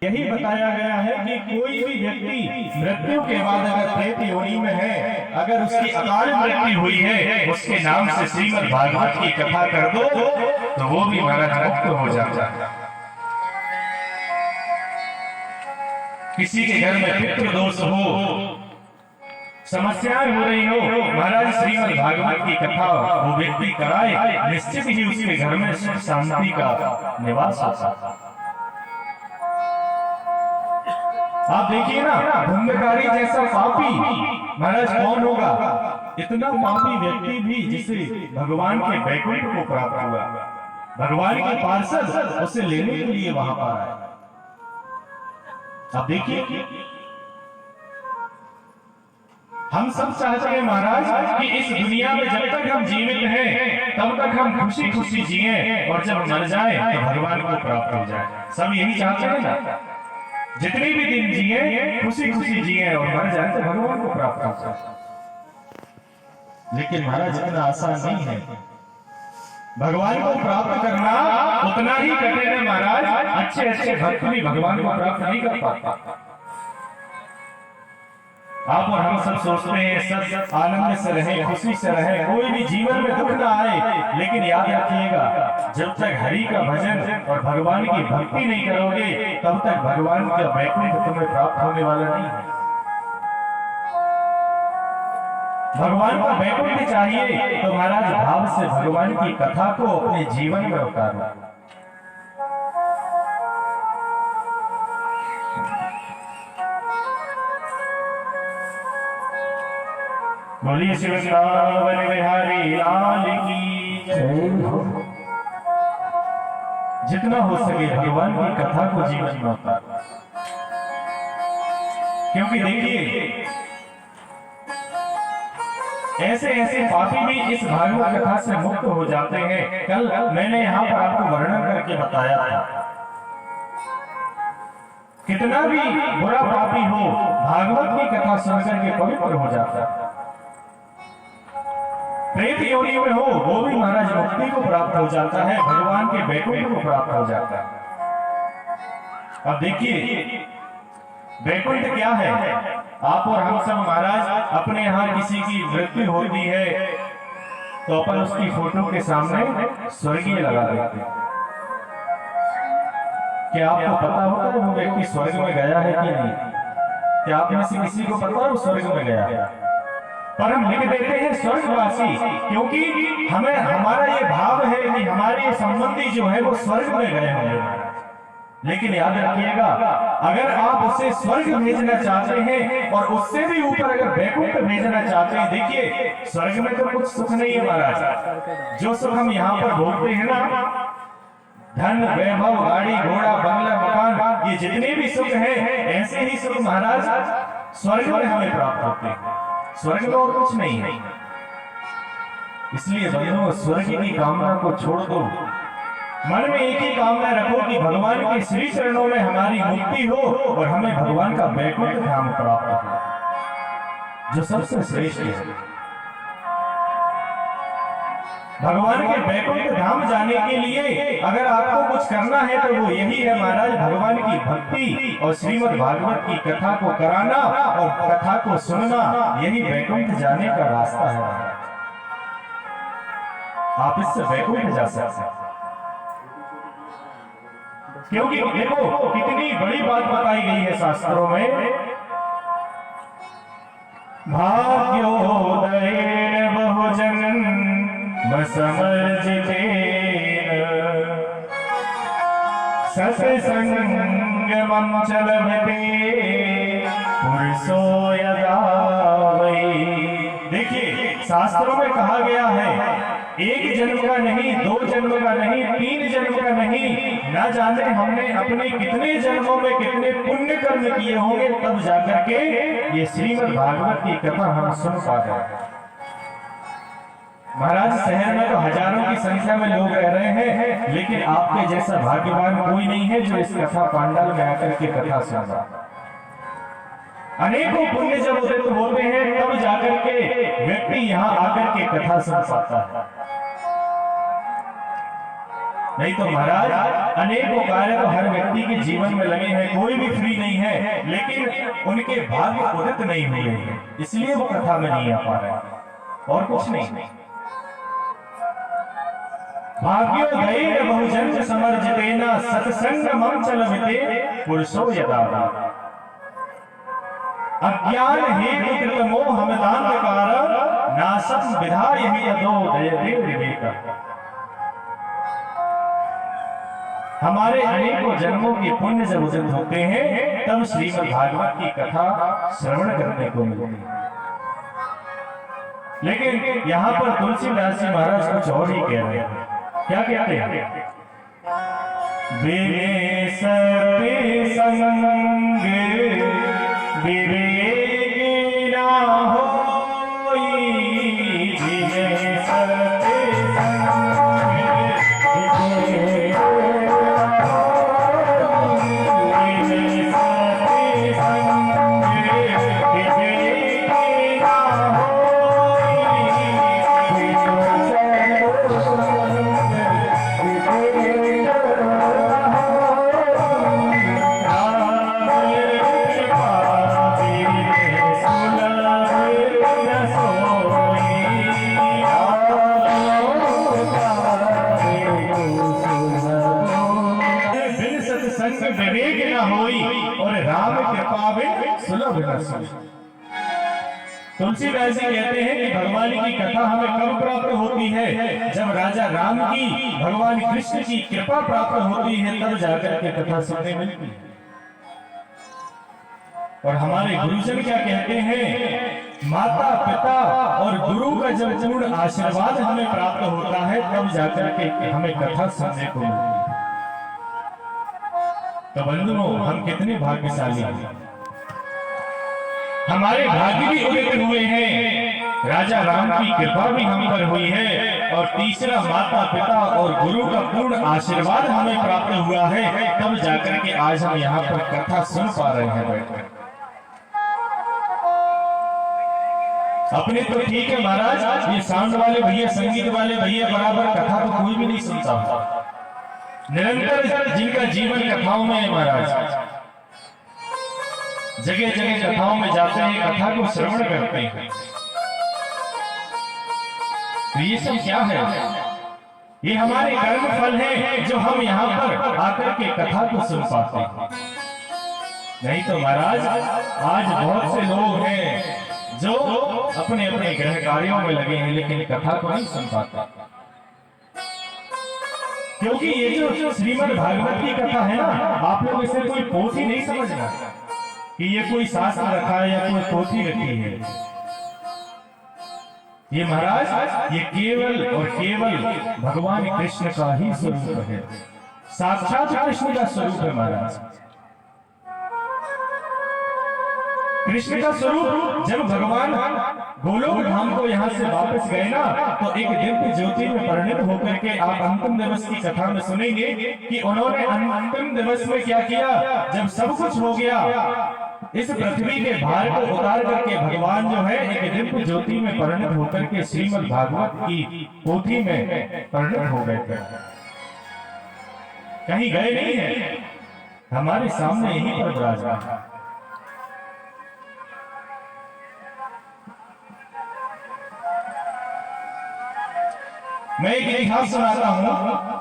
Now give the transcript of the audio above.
यही बताया गया है कि कोई भी व्यक्ति मृत्यु के बाद अगर प्रेत योनि में है, अगर उसकी अकाल मृत्यु हुई है, उसके नाम से श्रीमद् भागवत की कथा कर दो तो वो भी महाराज मुक्त हो जाता है। किसी के घर में पितृ दोष हो, समस्याएं हो रही हो, महाराज श्रीमद् भागवत की कथा वो व्यक्ति कराए, निश्चित ही उसके घर में सुख शांति का निवास होता है। आप देखिए ना, धुंधकारी जैसा पापी महाराज कौन होगा? इतना पापी व्यक्ति भी जिसे भगवान के वैकुंठ को प्राप्त हुआ, भगवान के पार्षद उसे लेने के लिए वहां पर आए। आप देखिए, हम सब चाहते हैं महाराज कि इस दुनिया में जब तक हम जीवित हैं तब तक हम खुशी खुशी जिएं, और जब मर जाए तो भगवान को प्राप्त हो जाए। सब यही चाहते हैं ना, जितनी भी दिन जिए खुशी खुशी जिए और मर जाए तो भगवान को प्राप्त हो जाए। लेकिन महाराज इतना आसान नहीं है। भगवान को प्राप्त करना उतना ही कठिन है महाराज। अच्छे अच्छे भक्त भी भगवान को प्राप्त नहीं कर पाते। आप और हम सब सोचते हैं सब आनंद से रहे, खुशी से रहे, कोई भी जीवन में दुख ना आए। लेकिन याद रखिएगा, जब तक हरि का भजन और भगवान की भक्ति नहीं करोगे तब तक भगवान का वैकुंठ तुम्हें प्राप्त होने वाला नहीं है। भगवान का वैकुंठ चाहिए तो महाराज भाव से भगवान की कथा को अपने जीवन में उतारो। बोलिए श्री वृंदावन बिहारी लाल की जय। जितना हो सके भगवान की कथा को जीवन में उतारो, क्योंकि देखिए ऐसे ऐसे पापी भी इस भागवत कथा से मुक्त हो जाते हैं। कल मैंने यहाँ पर आपको वर्णन करके बताया था, कितना भी बुरा पापी हो भागवत की कथा सुनकर के पवित्र हो जाता है। प्रेत योनि में हो वो भी महाराज मुक्ति को प्राप्त हो जाता है, भगवान के वैकुंठ को प्राप्त हो जाता है। अब देखिए वैकुंठ क्या है? आप और हम सब महाराज अपने यहाँ किसी की मृत्यु होती है तो अपन उसकी फोटो के सामने स्वर्गीय लगा देते हैं। क्या आपको पता होता है वो व्यक्ति स्वर्ग में गया है कि नहीं? क्या आप में से किसी को पता है वो स्वर्ग में गया है? पर हम लिख देते हैं स्वर्गवासी, क्योंकि हमें हमारा ये भाव है कि हमारे संबंधी जो है वो स्वर्ग में गए होंगे। लेकिन याद रखिएगा, अगर आप उसे स्वर्ग भेजना चाहते हैं और उससे भी ऊपर अगर वैकुंठ भेजना चाहते हैं, देखिए स्वर्ग में तो कुछ सुख नहीं है महाराज। जो सुख हम यहाँ पर भोगते हैं ना, धन वैभव गाड़ी घोड़ा बंगला मकान, ये जितने भी सुख है ऐसे ही सुख महाराज स्वर्ग में हमें प्राप्त होते हैं। स्वर्ग में और कुछ नहीं है। इसलिए बंधुओं, स्वर्ग की कामना को छोड़ दो, मन में एक ही कामना रखो कि भगवान के श्री चरणों में हमारी मुक्ति हो और हमें भगवान का वैकुंठ धाम प्राप्त हो, जो सबसे श्रेष्ठ है। भगवान के वैकुंठ धाम जाने के लिए अगर आपको कुछ करना है तो वो यही है महाराज, भगवान की भक्ति और श्रीमद् भागवत की कथा को कराना और कथा को सुनना, यही वैकुंठ जाने का रास्ता है। आप इससे वैकुंठ जा सकते हैं। क्योंकि देखो कितनी बड़ी बात बताई गई है शास्त्रों में, भाग्योदय बहुजन समर्जितेन सत्संगमं च लभते पुरुषो यदा वै। देखिए शास्त्रों में कहा गया है, एक जन्म का नहीं, दो जन्म का नहीं, तीन जन्म का नहीं, ना जाने हमने अपने कितने जन्मों में कितने पुण्य कर्म किए होंगे, तब जाकर के ये श्रीमद् भागवत की कथा हम सुन पाते हैं। महाराज शहर में तो हजारों की संख्या में लोग रह रहे हैं, लेकिन आपके जैसा भाग्यवान कोई नहीं है जो इस कथा पांडाल में आकर के कथा सुन रहा। अनेकों पुण्य जब उदित होते हैं तब जाकर के व्यक्ति यहाँ आकर के कथा सुन सकता है। नहीं तो महाराज अनेकों कार्य तो हर व्यक्ति के जीवन में लगे हैं, कोई भी फ्री नहीं है, लेकिन उनके भाग्य उदित नहीं हुए हैं, इसलिए वो कथा में नहीं आ पा रहे, और कुछ नहीं। भाग्यो गए बहुजन समर्जितेना सत्संग मम चलविते पुरुषो यदा अज्ञान हेतु कृत मोह मदान्त कारण नासम विधाय ही यदो दयते विवेक। हमारे अनेकों जन्मों के पुण्य जब उदित होते हैं तब श्रीमद् भागवत की कथा श्रवण करने को मिलती है। लेकिन यहाँ पर तुलसीदास जी महाराज कुछ और ही कह रहे हैं। क्या कहते हैं? विवेक संग विवेक ना होई, विवेक संग विवेक न होई और राम कृपा में सुलभ न सोई। तुलसीदास जी कहते हैं कि भगवान की कथा हमें कब प्राप्त होती है? जब राजा राम की भगवान कृष्ण की कृपा प्राप्त होती है, तब जाकर के कथा सुनने मिलती है। और हमारे गुरुजन क्या कहते हैं? माता पिता और गुरु का जब पूर्ण आशीर्वाद हमें प्राप्त होता है, तब जाकर के हमें कथा सुनने को मिलती है। तो बंधुओं, हम कितने भाग्यशाली हैं, हमारे भाग्य भी उदित हुए हैं, राजा राम की कृपा भी हम पर हुई है, और तीसरा माता पिता और गुरु का पूर्ण आशीर्वाद हमें प्राप्त हुआ है, तब जाकर के आज हम यहाँ पर कथा सुन पा रहे हैं बैठकर। अपने तो ठीक है महाराज, ये साउंड वाले भैया, संगीत वाले भैया बराबर कथा तो कोई भी नहीं सुनता। निरंतर जिनका जीवन कथाओं में है महाराज, जगह जगह कथाओं में जाते हैं, कथा को श्रवण करते हैं, तो ये सब क्या है? ये हमारे कर्म फल है जो हम यहाँ पर आकर के कथा को सुन पाते हैं। नहीं तो महाराज आज बहुत से लोग हैं जो अपने अपने गृह कार्यों में लगे हैं, लेकिन कथा को नहीं सुन पाते, क्योंकि ये जो श्रीमद् भागवत की कथा है ना, आप लोग इसे कोई पोथी नहीं समझना कि ये कोई शास्त्र रखा है या कोई पोथी रखी है। ये महाराज ये केवल और केवल भगवान कृष्ण का ही स्वरूप है, साक्षात कृष्ण का स्वरूप है महाराज। कृष्ण का स्वरूप जब भगवान गोलोक धाम को यहाँ से वापस गए ना, तो एक दिव्य ज्योति में परिणत होकर के आप अंतिम दिवस की कथा में सुनेंगे कि उन्होंने अंतिम दिवस में क्या किया। जब सब कुछ हो गया, इस पृथ्वी के भार को उतार करके भगवान जो है एक दिव्य ज्योति में परिणत होकर के श्रीमद् भागवत की पोथी में परिणत हो गए थे। कहीं गए नहीं है, हमारे सामने यहीं पर विराजमान है। मैं एक इतिहास सुनाता हूं।